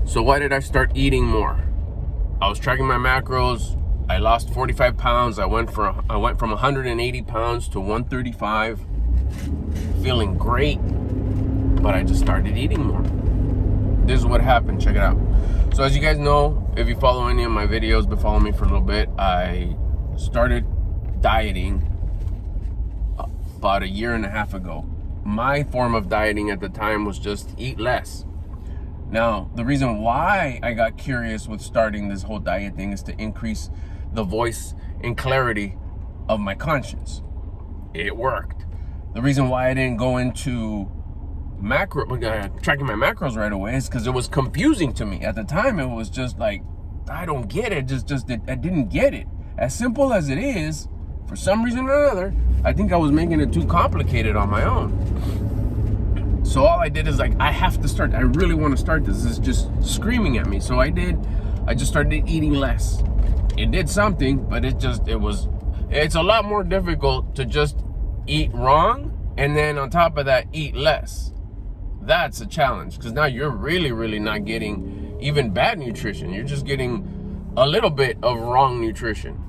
So why did I start eating more? I was tracking my macros. I lost 45 pounds. I went from 180 pounds to 135, feeling great, but I just started eating more. This is what happened. Check it out. So as you guys know, if you follow any of my videos, been following me for a little bit, I started dieting about a year and a half ago. My form of dieting at the time was just eat less. Now, the reason why I got curious with starting this whole diet thing is to increase the voice and clarity of my conscience. It worked. The reason why I didn't go into tracking my macros right away is because it was confusing to me. At the time, it was just like, I don't get it. I didn't get it. As simple as it is, for some reason or another, I think I was making it too complicated on my own. So all I did is I have to start. I really want to start this. It's just screaming at me. So I did. I just started eating less. It did something, but it's a lot more difficult to just eat wrong and then on top of that, eat less. That's a challenge because now you're really not getting even bad nutrition. You're just getting a little bit of wrong nutrition.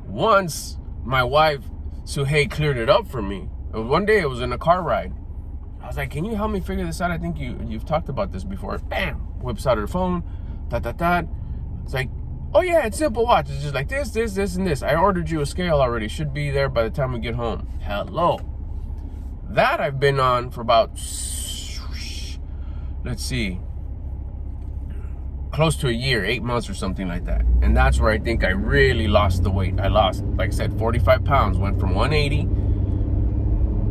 Once my wife, Suhei, cleared it up for me. One day it was in a car ride. I was like, can you help me figure this out? I think you've talked about this before. Bam! Whips out her phone. It's like, oh yeah, it's simple. Watch. It's just like this, and this. I ordered you a scale already. Should be there by the time we get home. Hello. That I've been on for about, let's see, close to a year, 8 months or something like that. And that's where I think I really lost the weight. I lost, like I said, 45 pounds. Went from 180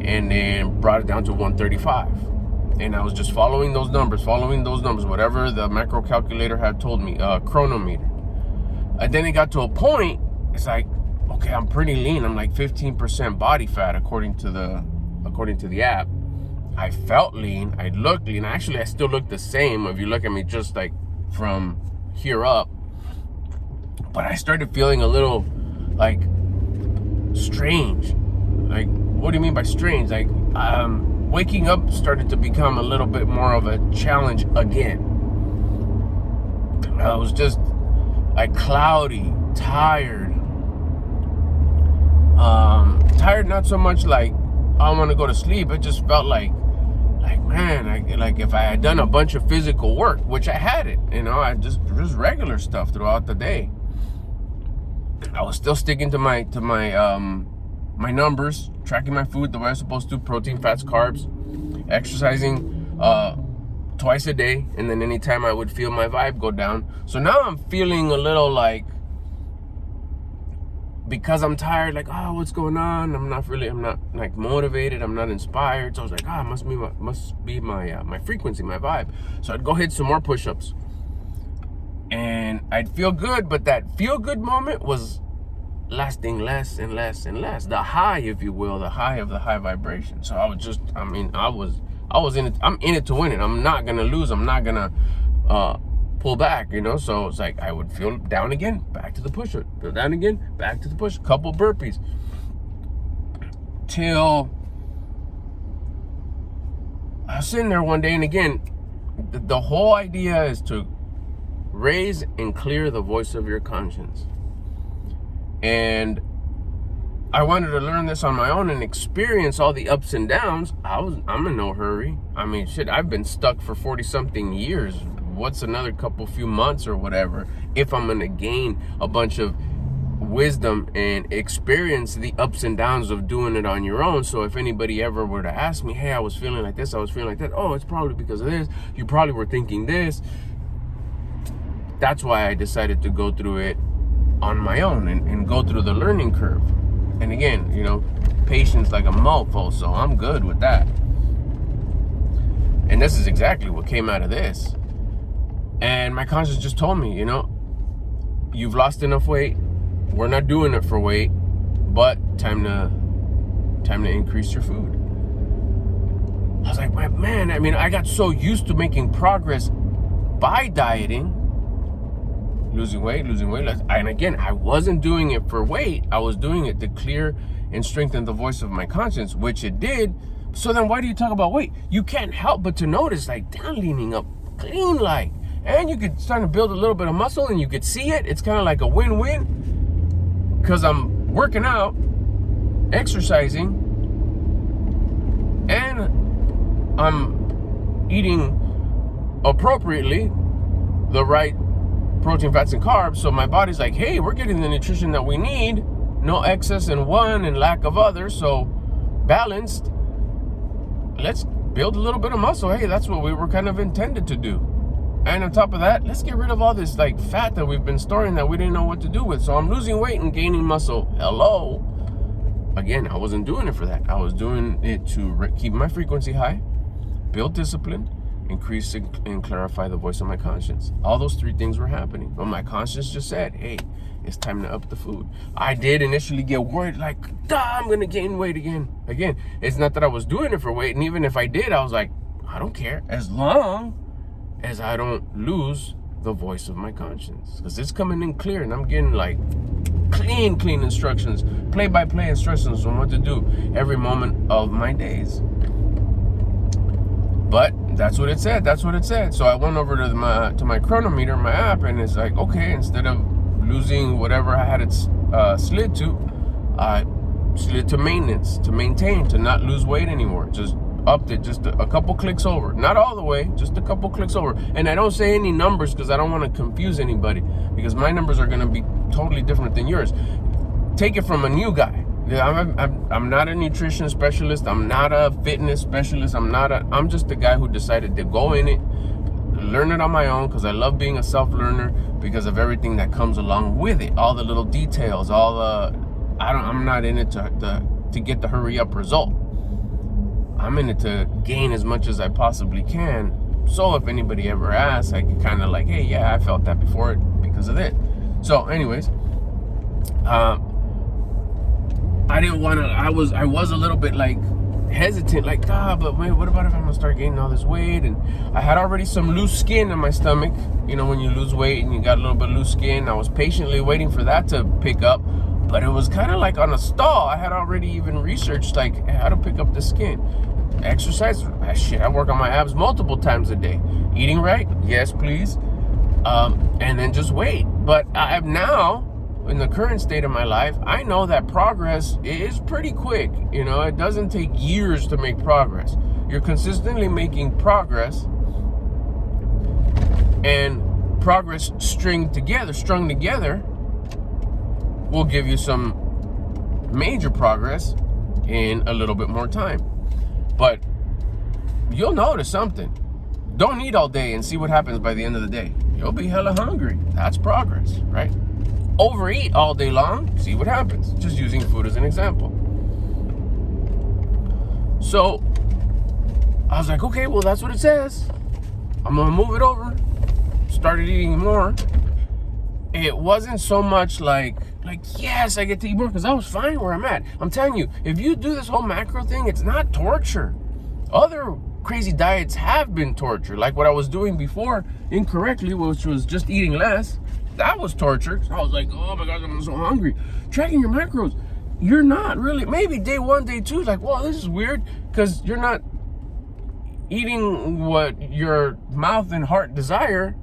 and then brought it down to 135. And I was just following those numbers, whatever the macro calculator had told me, chronometer. And then it got to a point, it's like, okay, I'm pretty lean. I'm like 15% body fat according to the app. I felt lean. I looked lean. Actually, I still look the same if you look at me just like from here up. But I started feeling a little like strange. Like, what do you mean by strange? Like, waking up started to become a little bit more of a challenge again. I was just like cloudy, tired. Tired, not so much like I want to go to sleep. It just felt like man, like if I had done a bunch of physical work, which I hadn't, I just regular stuff throughout the day. I was still sticking to my my numbers, tracking my food the way I was supposed to, protein, fats, carbs, exercising twice a day, and then anytime I would feel my vibe go down. So now I'm feeling a little like, because I'm tired, like, oh, what's going on? I'm not like motivated. I'm not inspired. So I was like, must be my frequency, my vibe. So I'd go hit some more push-ups, and I'd feel good, but that feel good moment was lasting less and less and less. The high, if you will, the high of the high vibration. So I was in it. I'm in it to win it. I'm not gonna lose. I'm not gonna pull back, so it's like I would feel down again, back to the push-up, feel down again, back to the push, couple burpees, till I was sitting there one day. And again, the whole idea is to raise and clear the voice of your conscience. And I wanted to learn this on my own and experience all the ups and downs. I'm in no hurry. I mean, shit, I've been stuck for 40 something years. What's another few months or whatever, if I'm gonna gain a bunch of wisdom and experience the ups and downs of doing it on your own. So if anybody ever were to ask me, hey, I was feeling like this, I was feeling like that, oh, it's probably because of this, you probably were thinking this. That's why I decided to go through it on my own and go through the learning curve. And again, patience like a mofo, so I'm good with that. And this is exactly what came out of this. And my conscience just told me, you've lost enough weight. We're not doing it for weight, but time to increase your food. I was like, man, I got so used to making progress by dieting, losing weight. And again, I wasn't doing it for weight. I was doing it to clear and strengthen the voice of my conscience, which it did. So then why do you talk about weight? You can't help but to notice, like, damn, leaning up clean like. and you could start to build a little bit of muscle, and you could see it. It's kind of like a win-win, because I'm working out, exercising, and I'm eating appropriately the right protein, fats, and carbs. So my body's like, hey, we're getting the nutrition that we need, no excess in one and lack of others, so balanced. Let's build a little bit of muscle. Hey, that's what we were kind of intended to do. And on top of that, let's get rid of all this like fat that we've been storing that we didn't know what to do with. So I'm losing weight and gaining muscle. Hello. Again, I wasn't doing it for that. I was doing it to keep my frequency high, build discipline, increase and clarify the voice of my conscience. All those three things were happening. But my conscience just said, hey, it's time to up the food. I did initially get worried, like, I'm gonna gain weight again. Again, it's not that I was doing it for weight, and even if I did, I was like, I don't care, as long as I don't lose the voice of my conscience. Because it's coming in clear, and I'm getting like clean instructions, play-by-play instructions on what to do every moment of my days. But that's what it said. So I went over to my chronometer, my app, and it's like, okay, instead of losing whatever I had it slid to, I slid to maintenance, to maintain, to not lose weight anymore. Just upped it just a couple clicks over. Not all the way, just a couple clicks over. And I don't say any numbers because I don't want to confuse anybody, because my numbers are going to be totally different than yours. Take it from a new guy. I'm not a nutrition specialist. I'm not a fitness specialist. I'm just the guy who decided to go in it, learn it on my own, because I love being a self-learner because of everything that comes along with it. All the little details, I'm not in it to get the hurry up result. I'm in it to gain as much as I possibly can. So if anybody ever asks, I can kind of like, hey, yeah, I felt that before because of it. So anyways, I didn't want to, I was a little bit like hesitant, like, but wait, what about if I'm gonna start gaining all this weight? And I had already some loose skin in my stomach. You know, when you lose weight and you got a little bit of loose skin, I was patiently waiting for that to pick up, but it was kind of like on a stall. I had already even researched like how to pick up the skin. Exercise, I work on my abs multiple times a day. Eating right, yes please, and then just wait. But I've now, in the current state of my life, I know that progress is pretty quick. You know, it doesn't take years to make progress. You're consistently making progress, and progress strung together will give you some major progress in a little bit more time. But you'll notice something. Don't eat all day and see what happens by the end of the day. You'll be hella hungry. That's progress, right? Overeat all day long, see what happens. Just using food as an example. So I was like, okay, well, that's what it says. I'm gonna move it over. Started eating more. It wasn't so much like yes, I get to eat more, because I was fine where I'm at. I'm telling you, if you do this whole macro thing, it's not torture. Other crazy diets have been torture, like what I was doing before incorrectly, which was just eating less. That was torture. I was like, oh my God, I'm so hungry. Tracking your macros, you're not really, maybe day one, day two, like, whoa, this is weird, because you're not eating what your mouth and heart desire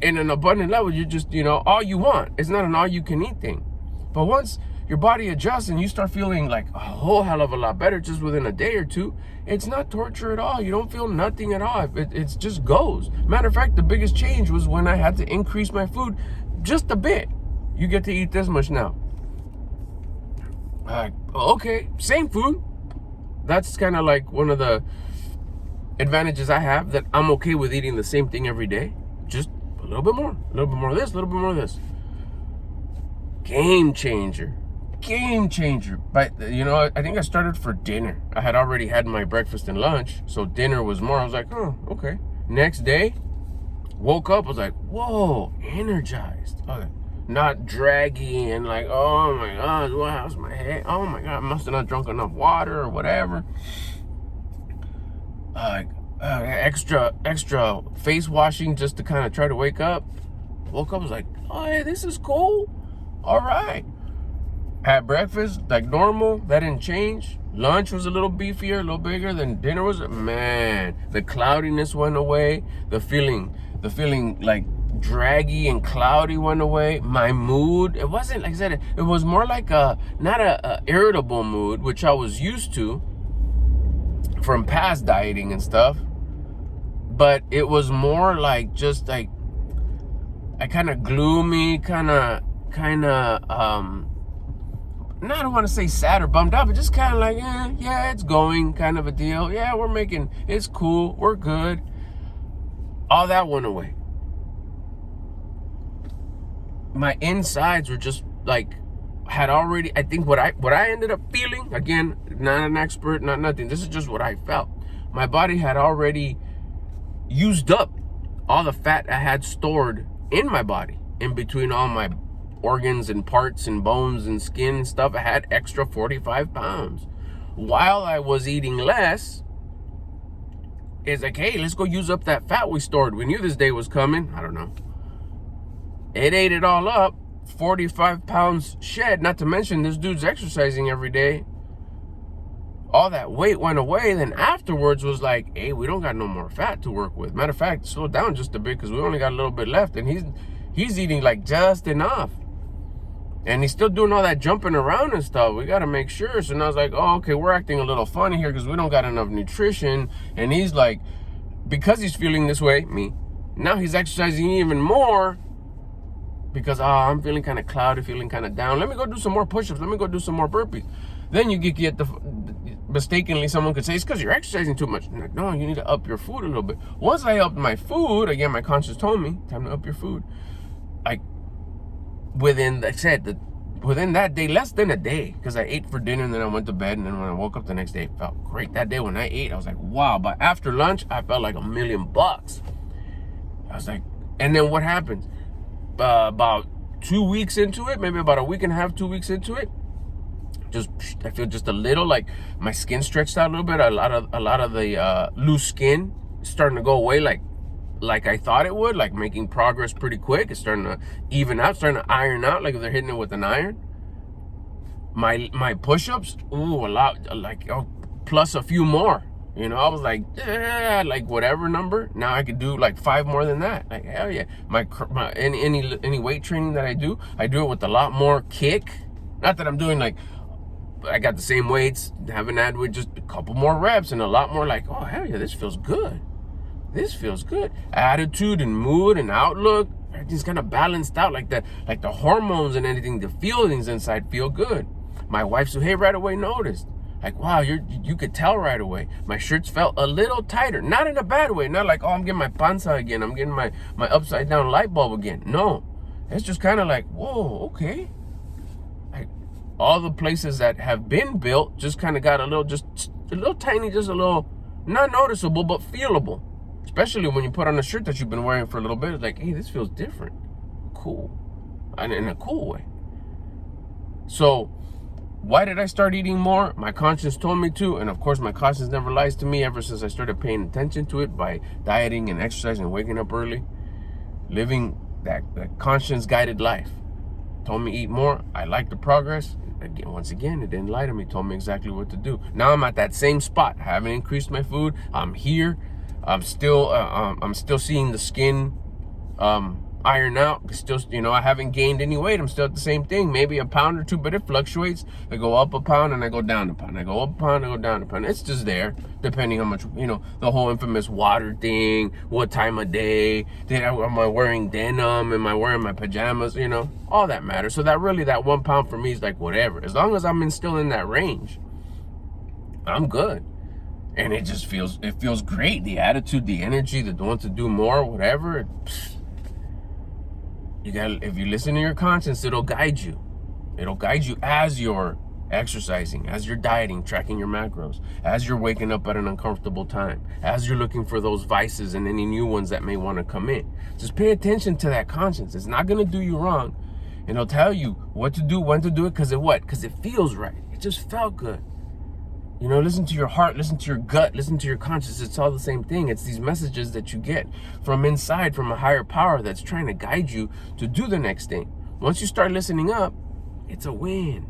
in an abundant level. You're just, all you want. It's not an all you can eat thing. But once your body adjusts and you start feeling like a whole hell of a lot better just within a day or two, it's not torture at all. You don't feel nothing at all. It just goes. Matter of fact, the biggest change was when I had to increase my food just a bit. You get to eat this much now. Like, okay, same food. That's kind of like one of the advantages I have, that I'm okay with eating the same thing every day. Just a little bit more of this, a little bit more of this. Game changer. But I think I started for dinner. I had already had my breakfast and lunch, so dinner was more. I was like, oh, okay. Next day, woke up, I was like, whoa, energized. Okay. Not draggy and like, oh my God, how's my head? Oh my God, I must have not drunk enough water or whatever. Extra face washing just to kind of try to wake up. Woke up, was like, oh, hey, this is cool. All right. Had breakfast like normal. That didn't change. Lunch was a little beefier, a little bigger than dinner was. Man, the cloudiness went away. The feeling The feeling like draggy and cloudy went away. My mood, it wasn't, like I said, it was more like not a irritable mood, which I was used to from past dieting and stuff, but it was more like just like I kind of gloomy, kind of I don't want to say sad or bummed out, but just kind of like, yeah, it's going kind of a deal. Yeah, we're making, it's cool, we're good. All that went away. My insides were just like, had already, I think what I ended up feeling, again, not an expert, not nothing, this is just what I felt. My body had already used up all the fat I had stored in my body, in between all my organs and parts and bones and skin and stuff. I had extra 45 pounds. While I was eating less, it's like, hey, let's go use up that fat we stored. We knew this day was coming. I don't know. It ate it all up. 45 pounds shed, not to mention this dude's exercising every day. All that weight went away. Then afterwards was like, hey, we don't got no more fat to work with. Matter of fact, slow down just a bit because we only got a little bit left. And he's eating like just enough. And he's still doing all that jumping around and stuff. We got to make sure. So now I was like, oh, okay, we're acting a little funny here because we don't got enough nutrition. And he's like, because he's feeling this way, me, now he's exercising even more because, I'm feeling kind of cloudy, feeling kind of down. Let me go do some more push-ups. Let me go do some more burpees. Then you get mistakenly someone could say, it's because you're exercising too much. Like, no, you need to up your food a little bit. Once I upped my food, again, my conscience told me, time to up your food. Within that day, less than a day, because I ate for dinner and then I went to bed, and then when I woke up the next day, it felt great. That day when I ate, I was like, wow. But after lunch, I felt like $1,000,000. I was like, and then what happens? About 2 weeks into it, maybe about a week and a half, 2 weeks into it, I feel just a little like my skin stretched out a little bit. A lot of the loose skin starting to go away, like I thought it would, like making progress pretty quick. It's starting to even out, starting to iron out, like if they're hitting it with an iron. My push-ups, a lot, like plus a few more. You know, I was like, like whatever number. Now I could do like 5 more than that. Like hell yeah. My any weight training that I do it with a lot more kick. Not that I'm doing like, I got the same weights, haven't had with just a couple more reps and a lot more like, oh hell yeah, this feels good. This feels good. Attitude and mood and outlook, everything's kind of balanced out, like the hormones and anything, the feelings inside feel good. My wife Suhey right away noticed. Like, wow, you could tell right away. My shirts felt a little tighter. Not in a bad way. Not like, oh, I'm getting my panza again. I'm getting my upside down light bulb again. No. It's just kind of like, whoa, okay. Like all the places that have been built just kind of got a little tiny, just a little, not noticeable, but feelable. Especially when you put on a shirt that you've been wearing for a little bit. It's like, hey, this feels different. Cool. And in a cool way. So, why did I start eating more? My conscience told me to. And of course, my conscience never lies to me ever since I started paying attention to it by dieting and exercising and waking up early. Living that conscience-guided life. Told me eat more. I liked the progress. Again, once again, it didn't lie to me. Told me exactly what to do. Now I'm at that same spot. I haven't increased my food. I'm here. I'm still seeing the skin iron out. Still, I haven't gained any weight. I'm still at the same thing, maybe a pound or two, but it fluctuates. I go up a pound and I go down a pound. I go up a pound, I go down a pound. It's just there, depending how much, the whole infamous water thing, what time of day, am I wearing denim, am I wearing my pajamas, all that matters. So that 1 pound for me is like whatever. As long as I'm still in that range, I'm good. And it just feels great. The attitude, the energy, the want to do more, whatever. If you listen to your conscience, it'll guide you. It'll guide you as you're exercising, as you're dieting, tracking your macros, as you're waking up at an uncomfortable time, as you're looking for those vices and any new ones that may want to come in. Just pay attention to that conscience. It's not going to do you wrong. And it'll tell you what to do, when to do it, because it feels right. It just felt good. Listen to your heart, listen to your gut, listen to your conscience. It's all the same thing. It's these messages that you get from inside, from a higher power that's trying to guide you to do the next thing. Once you start listening up, it's a win.